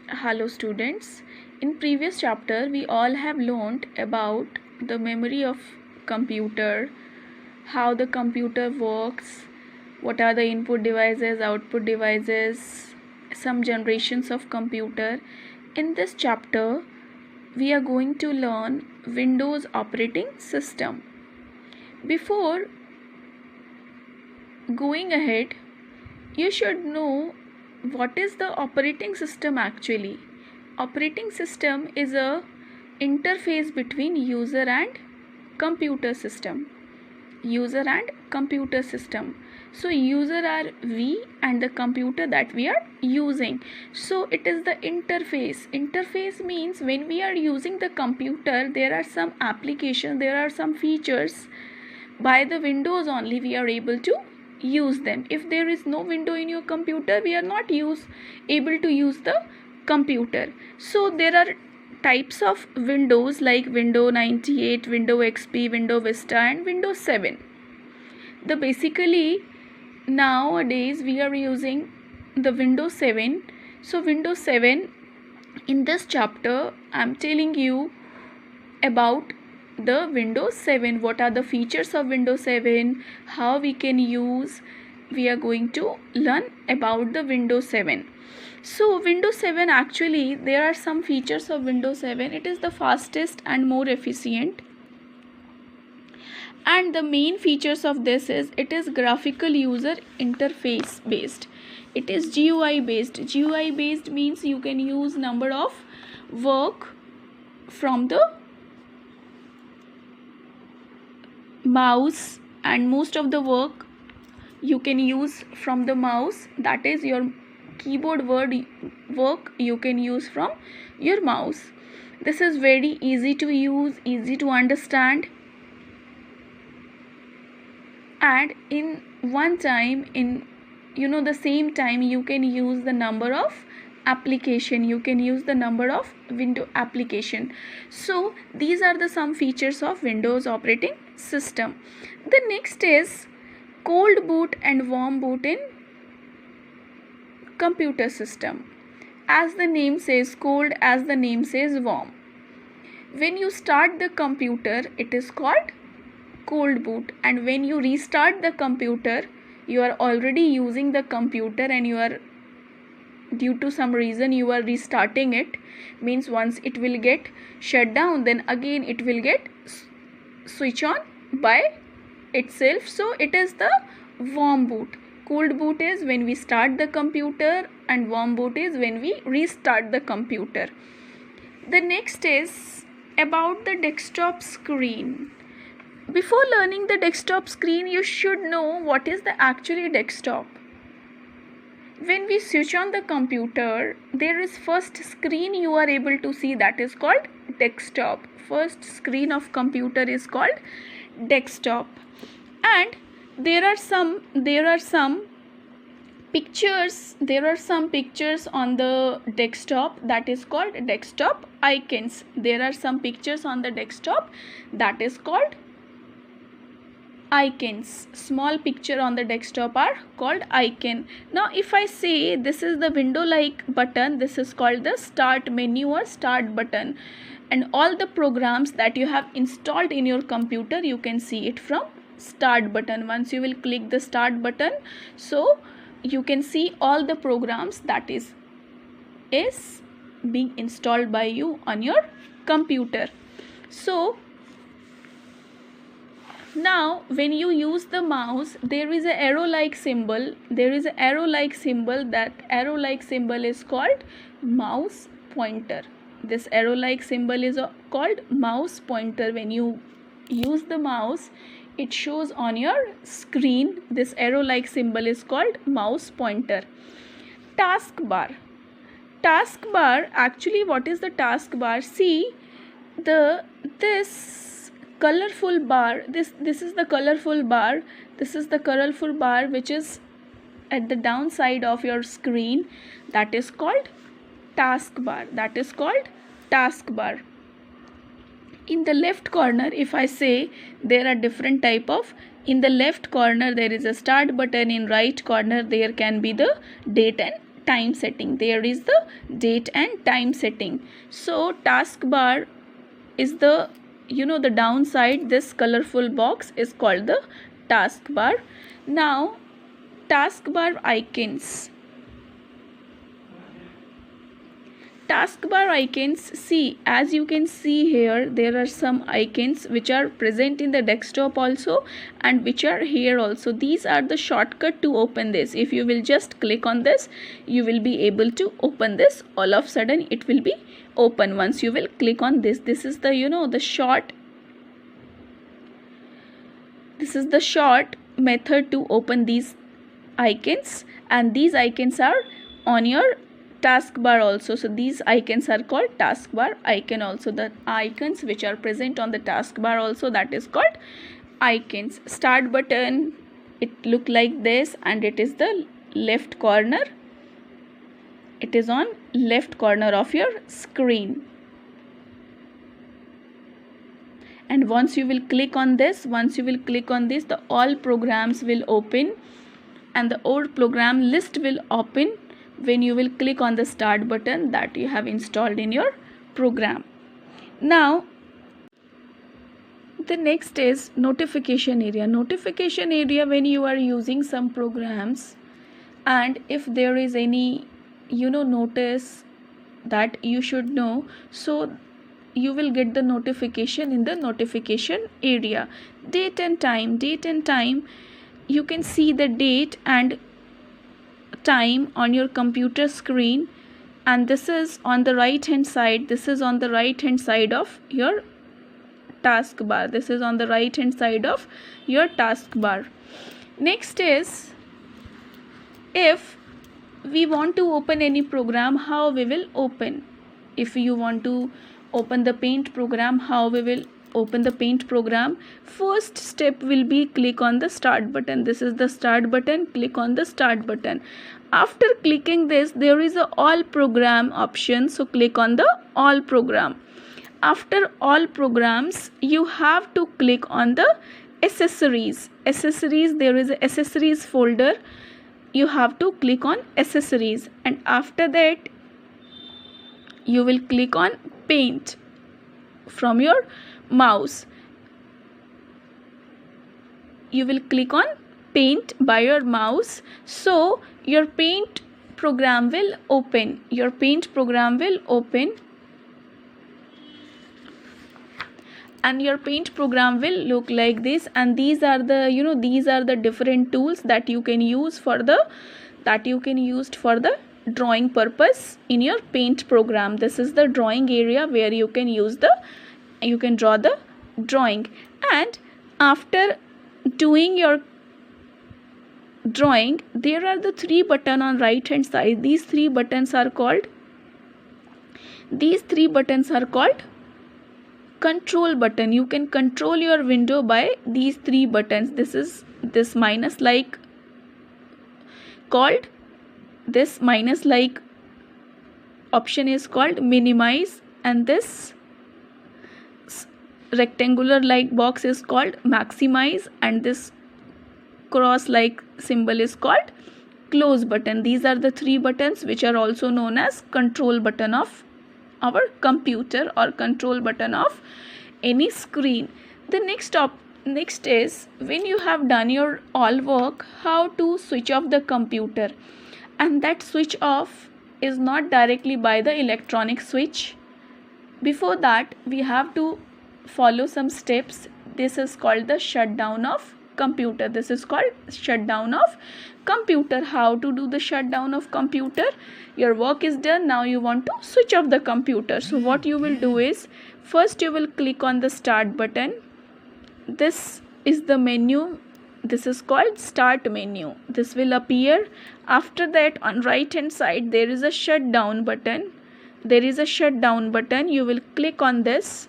Hello students. In previous chapter we all have learned about the memory of computer, how the computer works, what are the input devices, output devices, some generations of computer. In this chapter we are going to learn Windows operating system. Before going ahead, you should know what is the operating system actually. Operating system is a interface between user and computer system. So user are we and the computer that we are using. So it is the interface means when we are using the computer, there are some applications, there are some features. By the windows only we are able to use them. If there is no window in your computer, we are not able to use the computer. So there are types of windows like Windows 98, Windows XP, Windows Vista and Windows 7. The basically nowadays we are using the Windows 7. So Windows 7, in this chapter I am telling you about the Windows 7. What are the features of Windows 7, how we can use. We are going to learn about the Windows 7. So Windows 7, actually there are some features of Windows 7. It is the fastest and more efficient, and the main features of this is it is graphical user interface based. It is GUI based. GUI based means you can use number of work from the mouse, and most of the work you can use from the mouse. That is your keyboard work you can use from your mouse. This is very easy to use, easy to understand, and in one time, in the same time you can use the number of application, you can use the number of window application. So these are the some features of Windows operating system. The next is cold boot and warm boot in computer system. As the name says cold, as the name says warm. When you start the computer, it is called cold boot, and when you restart the computer, you are already using the computer and you are, due to some reason you are restarting it, means once it will get shut down, then again it will get switch on by itself. So it is the warm boot. Cold boot is when we start the computer, and warm boot is when we restart the computer. The next is about the desktop screen. Before learning the desktop screen, you should know what is the actually desktop. When we switch on the computer, there is first screen you are able to see, that is called desktop. First screen of computer is called desktop, and there are some pictures on the desktop, that is called desktop icons. There are some pictures on the desktop that is called icons. Small picture on the desktop are called icon. Now if I say this is the window like button, this is called the start menu or start button, and all the programs that you have installed in your computer, you can see it from start button. Once you will click the start button, so you can see all the programs that is being installed by you on your computer. So now when you use the mouse, there is a arrow like symbol. That arrow like symbol is called mouse pointer. This arrow like symbol is called mouse pointer. When you use the mouse, it shows on your screen. This arrow like symbol is called mouse pointer. Taskbar. Actually, what is the taskbar? See, this colorful bar, this is the colorful bar. This is the colorful bar which is at the downside of your screen. That is called taskbar. In the left corner, if I say, there are different type of, in the left corner there is a start button, in right corner there can be the date and time setting. There is the date and time setting. So taskbar is the, the downside. This colorful box is called the taskbar. Now taskbar icons. Taskbar icons, see, as you can see here, there are some icons which are present in the desktop also and which are here also. These are the shortcut to open this. If you will just click on this, you will be able to open this. All of a sudden it will be open once you will click on this. This is the, the short, this is the short method to open these icons, and these icons are on your taskbar also. So these icons are called taskbar icon also. The icons which are present on the taskbar also, that is called icons. Start button, it look like this, and it is the left corner. It is on left corner of your screen. And once you will click on this, the all programs will open and the old program list will open when you will click on the start button that you have installed in your program. Now the next is notification area. Notification area, when you are using some programs and if there is any notice that you should know, so you will get the notification in the notification area. Date and time, you can see the date and time on your computer screen, and this is on the right hand side. This is on the right hand side of your taskbar. This is on the right hand side of your taskbar. Next is, if we want to open any program, how we will open. If you want to open the Paint program, how we will open the Paint program? First step will be click on the start button. This is the start button. Click on the start button. After clicking this, there is a all program option, so click on the all program. After all programs, you have to click on the accessories. There is a accessories folder. You have to click on accessories, and after that you will click on Paint from your mouse. You will click on Paint by your mouse, so your Paint program will open. And your Paint program will look like this, and these are the different tools that you can use for the drawing purpose in your Paint program. This is the drawing area where you can draw the drawing. And after doing your drawing, there are the three buttons on right hand side. These three buttons are called control button. You can control your window by these three buttons. This minus like option is called minimize, and this rectangular like box is called maximize, and this cross like symbol is called close button. These are the three buttons which are also known as control button of our computer or control button of any screen. The next is, when you have done your all work, how to switch off the computer. And that switch off is not directly by the electronic switch. Before that, we have to follow some steps. This is called the shutdown of computer. How to do the shutdown of computer? Your work is done, now you want to switch off the computer. So what you will do is, first you will click on the start button. This is the menu. This is called start menu. This will appear. After that, on right hand side there is a shutdown button. You will click on this.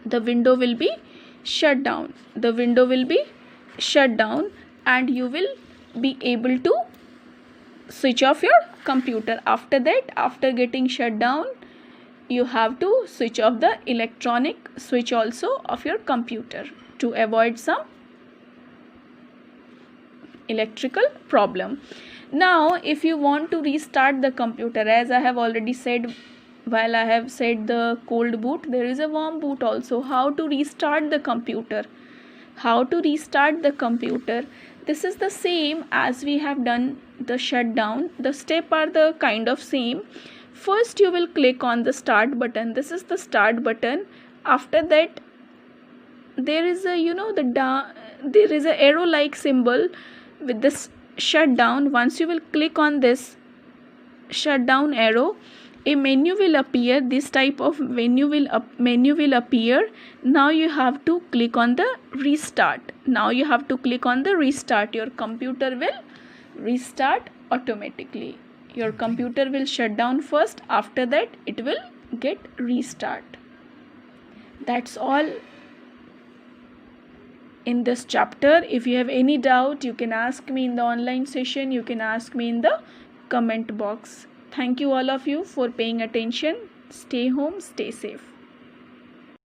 The window will be shut down. And you will be able to switch off your computer. After that, after getting shut down, you have to switch off the electronic switch also of your computer to avoid some electrical problem. Now if you want to restart the computer, as I have already said, while I have said the cold boot, there is a warm boot also. How to restart the computer? How to restart the computer? This is the same as we have done the shutdown. The steps are the kind of same. First you will click on the start button. This is the start button. After that there is a there is a arrow like symbol with this shutdown. Once you will click on this shutdown arrow, a menu will appear. This type of menu will appear. Now you have to click on the restart. Now you have to click on the restart. Your computer will restart automatically. Your computer will shut down first, after that it will get restart. That's all in this chapter. If you have any doubt, you can ask me in the online session. You can ask me in the comment box. Thank you all of you for paying attention. Stay home, stay safe.